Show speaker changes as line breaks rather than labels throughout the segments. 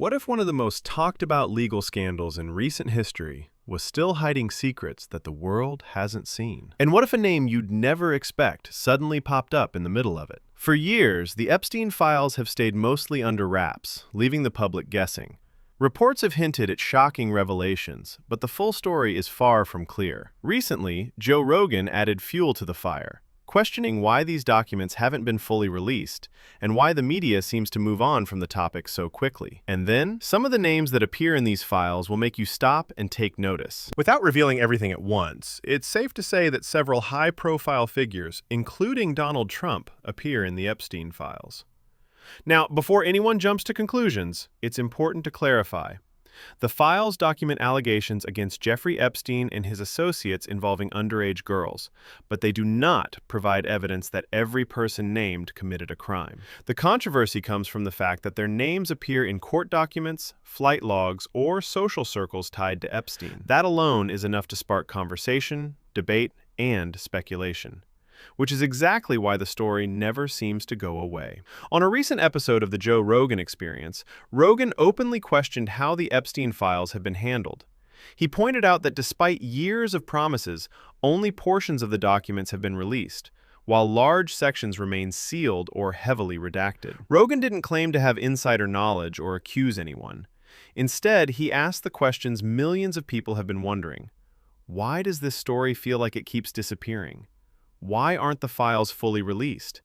What if one of the most talked about legal scandals in recent history was still hiding secrets that the world hasn't seen? And what if a name you'd never expect suddenly popped up in the middle of it? For years, the Epstein files have stayed mostly under wraps, leaving the public guessing. Reports have hinted at shocking revelations, but the full story is far from clear. Recently, Joe Rogan added fuel to the fire, questioning why these documents haven't been fully released and why the media seems to move on from the topic so quickly. And then, some of the names that appear in these files will make you stop and take notice.
Without revealing everything at once, it's safe to say that several high-profile figures, including Donald Trump, appear in the Epstein files. Now, before anyone jumps to conclusions, it's important to clarify. The files document allegations against Jeffrey Epstein and his associates involving underage girls, but they do not provide evidence that every person named committed a crime. The controversy comes from the fact that their names appear in court documents, flight logs, or social circles tied to Epstein. That alone is enough to spark conversation, debate, and speculation, which is exactly why the story never seems to go away. On a recent episode of the Joe Rogan Experience, Rogan openly questioned how the Epstein files have been handled. He pointed out that despite years of promises, only portions of the documents have been released, while large sections remain sealed or heavily redacted. Rogan didn't claim to have insider knowledge or accuse anyone. Instead, he asked the questions millions of people have been wondering. Why does this story feel like it keeps disappearing? Why aren't the files fully released?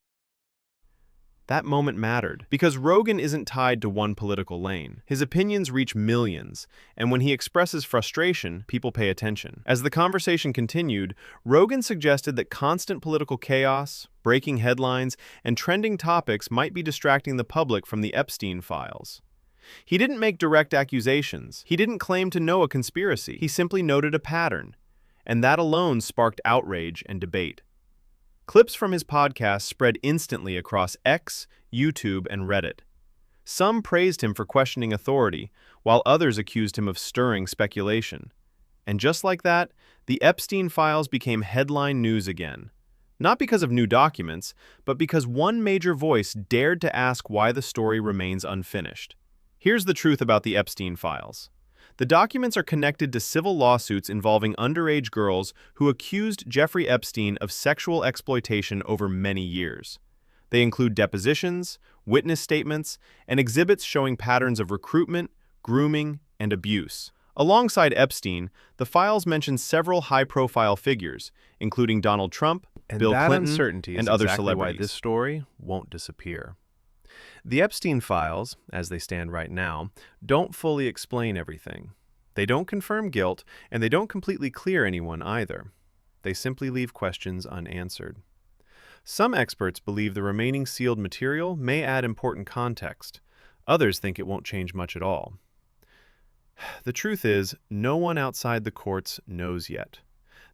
That moment mattered, because Rogan isn't tied to one political lane. His opinions reach millions, and when he expresses frustration, people pay attention. As the conversation continued, Rogan suggested that constant political chaos, breaking headlines, and trending topics might be distracting the public from the Epstein files. He didn't make direct accusations. He didn't claim to know a conspiracy. He simply noted a pattern, and that alone sparked outrage and debate. Clips from his podcast spread instantly across X, YouTube, and Reddit. Some praised him for questioning authority, while others accused him of stirring speculation. And just like that, the Epstein files became headline news again. Not because of new documents, but because one major voice dared to ask why the story remains unfinished. Here's the truth about the Epstein files. The documents are connected to civil lawsuits involving underage girls who accused Jeffrey Epstein of sexual exploitation over many years. They include depositions, witness statements, and exhibits showing patterns of recruitment, grooming, and abuse. Alongside Epstein, the files mention several high-profile figures, including Donald Trump, Bill Clinton, and other celebrities.
Why this story won't disappear. The Epstein files, as they stand right now, don't fully explain everything. They don't confirm guilt, and they don't completely clear anyone either. They simply leave questions unanswered. Some experts believe the remaining sealed material may add important context. Others think it won't change much at all. The truth is, no one outside the courts knows yet.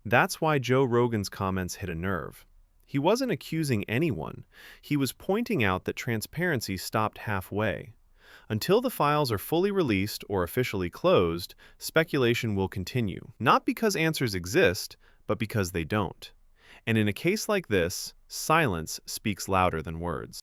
That's why Joe Rogan's comments hit a nerve. He wasn't accusing anyone. He was pointing out that transparency stopped halfway. Until the files are fully released or officially closed, speculation will continue. Not because answers exist, but because they don't. And in a case like this, silence speaks louder than words.